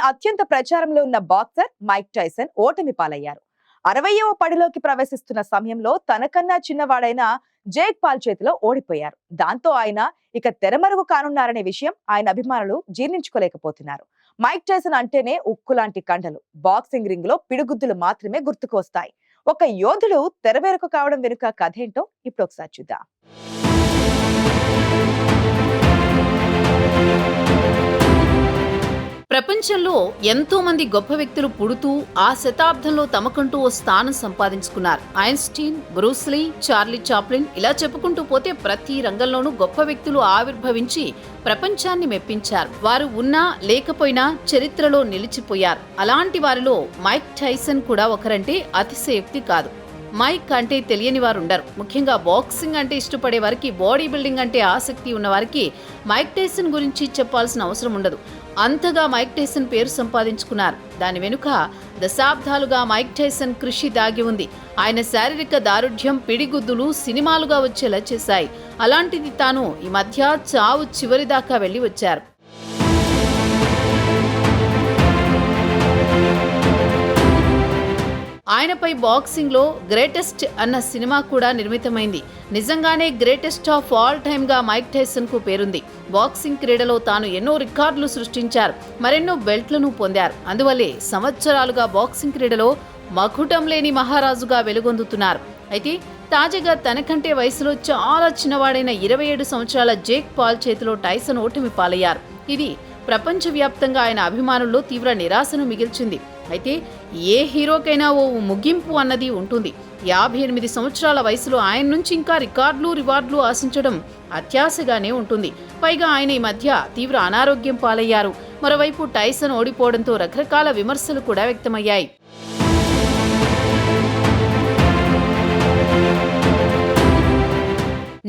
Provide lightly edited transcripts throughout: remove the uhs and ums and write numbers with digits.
అత్యంత ప్రచారంలో ఉన్న బాక్సర్ మైక్ టైసన్ ఓటమి పాలయ్యారు. 60వ పడిలోకి ప్రవేశిస్తున్న సమయంలో తనకన్నా చిన్నవాడైన జేక్ పాల్ చేతిలో ఓడిపోయారు. దాంతో ఆయన ఇక తెరమరుగు కానున్నారనే విషయం ఆయన అభిమానులు జీర్ణించుకోలేకపోతున్నారు. మైక్ టైసన్ అంటేనే ఉక్కు లాంటి కండలు. బాక్సింగ్ రింగ్ లో పిడుగుద్దులు మాత్రమే గుర్తుకు వస్తాయి. ఒక యోధుడు తెరవేరుకు కావడం వెనుక కథేంటో ఇప్పుడు ఒకసారి చూద్దాం. ప్రపంచంలో ఎంతో మంది గొప్ప వ్యక్తులు పుడుతూ ఆ శతాబ్దంలో తమకంటూ ఓ స్థానం సంపాదించుకున్నారు. ఐన్స్టీన్, బ్రూస్లీ, చార్లీ చాప్లిన్ ఇలా చెప్పుకుంటూ పోతే ప్రతి రంగంలోనూ గొప్ప వ్యక్తులు ఆవిర్భవించి ప్రపంచాన్ని మెప్పించారు. వారు ఉన్నా లేకపోయినా చరిత్రలో నిలిచిపోయారు. అలాంటి వారిలో మైక్ టైసన్ కూడా ఒకరంటే అతిశయోక్తి కాదు. మైక్ అంటే తెలియని వారు ఉండరు. ముఖ్యంగా బాక్సింగ్ అంటే ఇష్టపడే వారికి, బాడీ బిల్డింగ్ అంటే ఆసక్తి ఉన్న వారికి మైక్ టైసన్ గురించి చెప్పాల్సిన అవసరం ఉండదు. అంతగా మైక్ టైసన్ పేరు సంపాదించుకున్నారు. దాని వెనుక దశాబ్దాలుగా మైక్ టైసన్ కృషి దాగి ఉంది. ఆయన శారీరక దారుఢ్యం, పిడిగుద్దులు సినిమాలుగా వచ్చేలా చేశాయి. అలాంటిది తాను ఈ మధ్య చావు చివరి దాకా వెళ్లి వచ్చారు. ఆయనపై బాక్సింగ్ లో గ్రేటెస్ట్ అన్న సినిమా కూడా నిర్మితమైంది. నిజంగానే గ్రేటెస్ట్ ఆఫ్ ఆల్ టైమ్ గా మైక్ టైసన్ కు పేరుంది. బాక్సింగ్ క్రీడలో తాను ఎన్నో రికార్డులు సృష్టించారు, మరెన్నో బెల్ట్లను పొందారు. అందువల్లే సంవత్సరాలుగా బాక్సింగ్ క్రీడలో మకుటం లేని మహారాజుగా వెలుగొందుతున్నారు. అయితే తాజాగా తనకంటే వయసులో చాలా చిన్నవాడైన 27 సంవత్సరాల జేక్ పాల్ చేతిలో టైసన్ ఓటమి పాలయ్యారు. ఇది ప్రపంచవ్యాప్తంగా ఆయన అభిమానుల్లో తీవ్ర నిరాశను మిగిల్చింది. అయితే ఏ హీరోకైనా ఓ ముగింపు అన్నది ఉంటుంది. 58 సంవత్సరాల వయసులో ఆయన నుంచి ఇంకా రివార్డులు ఆశించడం అత్యాశగానే ఉంటుంది. పైగా ఆయన ఈ మధ్య తీవ్ర అనారోగ్యం పాలయ్యారు. మరోవైపు టైసన్ ఓడిపోవడంతో రకరకాల విమర్శలు కూడా వ్యక్తమయ్యాయి.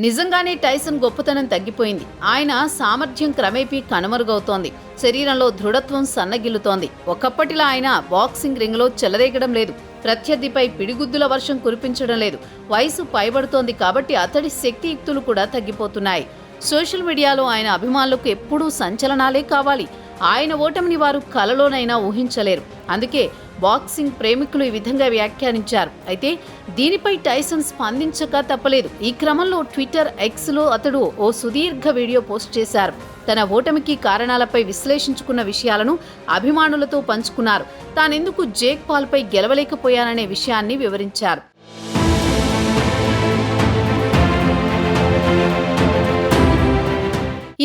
నిజంగానే టైసన్ గొప్పతనం తగ్గిపోయింది. ఆయన సామర్థ్యం క్రమేపీ కనుమరుగవుతోంది. శరీరంలో దృఢత్వం సన్నగిల్లుతోంది. ఒకప్పటిలా ఆయన బాక్సింగ్ రింగ్ లో చెలరేగడం లేదు. ప్రత్యర్థిపై పిడిగుద్దుల వర్షం కురిపించడం లేదు. వయసు పైబడుతోంది కాబట్టి అతడి శక్తియుక్తులు కూడా తగ్గిపోతున్నాయి. సోషల్ మీడియాలో ఆయన అభిమానులకు ఎప్పుడూ సంచలనాలే కావాలి. ఆయన ఓటమిని వారు కలలోనైనా ఊహించలేరు. అందుకే బాక్సింగ్ ప్రేమికులు ఈ విధంగా వ్యాఖ్యానించారు. అయితే దీనిపై టైసన్ స్పందించక తప్పలేదు. ఈ క్రమంలో ట్విట్టర్ ఎక్స్లో అతడు ఓ సుదీర్ఘ వీడియో పోస్ట్ చేశారు. తన ఓటమికి కారణాలపై విశ్లేషించుకున్న విషయాలను అభిమానులతో పంచుకున్నారు. తానెందుకు జేక్ పాల్పై గెలవలేకపోయాననే విషయాన్ని వివరించారు.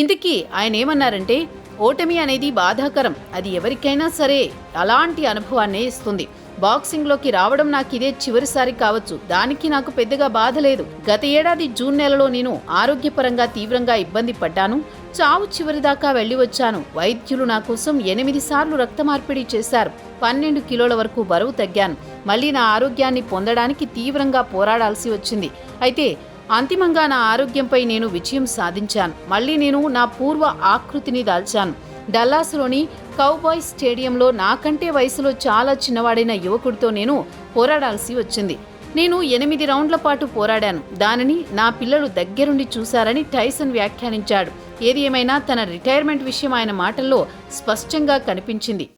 ఇందుకీ ఆయన ఏమన్నారంటే, ఓటమి అనేది బాధాకరం. అది ఎవరికైనా సరే అలాంటి అనుభవాన్నే ఇస్తుంది. బాక్సింగ్లోకి రావడం నాకిదే చివరిసారి కావచ్చు. దానికి నాకు పెద్దగా బాధ లేదు. గత ఏడాది జూన్ నెలలో నేను ఆరోగ్యపరంగా తీవ్రంగా ఇబ్బంది పడ్డాను. చావు చివరిదాకా వెళ్లి వచ్చాను. వైద్యులు నా కోసం 8 సార్లు రక్త మార్పిడి చేశారు. 12 కిలోల వరకు బరువు తగ్గాను. మళ్లీ నా ఆరోగ్యాన్ని పొందడానికి తీవ్రంగా పోరాడాల్సి వచ్చింది. అయితే అంతిమంగా నా ఆరోగ్యంపై నేను విజయం సాధించాను. మళ్లీ నేను నా పూర్వ ఆకృతిని దాల్చాను. డల్లాస్లోని కౌబాయ్ స్టేడియంలో నాకంటే వయసులో చాలా చిన్నవాడైన యువకుడితో నేను పోరాడాల్సి వచ్చింది. నేను 8 రౌండ్ల పాటు పోరాడాను. దానిని నా పిల్లలు దగ్గరుండి చూశారని టైసన్ వ్యాఖ్యానించాడు. ఏది ఏమైనా తన రిటైర్మెంట్ విషయం ఆయన మాటల్లో స్పష్టంగా కనిపించింది.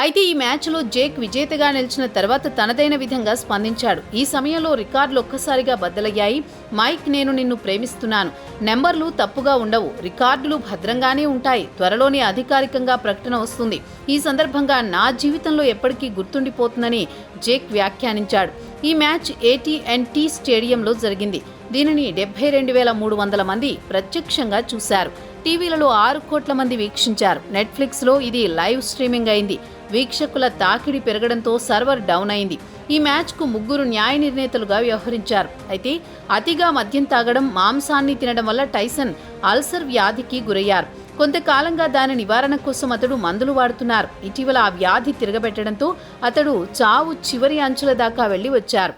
అయితే ఈ మ్యాచ్లో జేక్ విజేతగా నిలిచిన తర్వాత తనదైన విధంగా స్పందించాడు. ఈ సమయంలో రికార్డులు ఒక్కసారిగా బద్దలయ్యాయి. మైక్, నేను నిన్ను ప్రేమిస్తున్నాను. నెంబర్లు తప్పుగా ఉండవు. రికార్డులు భద్రంగానే ఉంటాయి. త్వరలోనే అధికారికంగా ప్రకటన వస్తుంది. ఈ సందర్భంగా నా జీవితంలో ఎప్పటికీ గుర్తుండిపోతుందని జేక్ వ్యాఖ్యానించాడు. ఈ మ్యాచ్ AT&T స్టేడియంలో జరిగింది. దీనిని 72,300 మంది ప్రత్యక్షంగా చూశారు. టీవీలలో 6 కోట్ల మంది వీక్షించారు. నెట్ఫ్లిక్స్లో ఇది లైవ్ స్ట్రీమింగ్ అయింది. వీక్షకుల తాకిడి పెరగడంతో సర్వర్ డౌన్ అయింది. ఈ మ్యాచ్కు 3 న్యాయ నిర్ణేతలుగా వ్యవహరించారు. అయితే అతిగా మద్యం తాగడం, మాంసాన్ని తినడం వల్ల టైసన్ అల్సర్ వ్యాధికి గురయ్యారు. కొంతకాలంగా దాని నివారణ కోసం అతడు మందులు వాడుతున్నారు. ఇటీవల ఆ వ్యాధి తిరగబెట్టడంతో అతడు చావు చివరి అంచుల దాకా వెళ్లి వచ్చారు.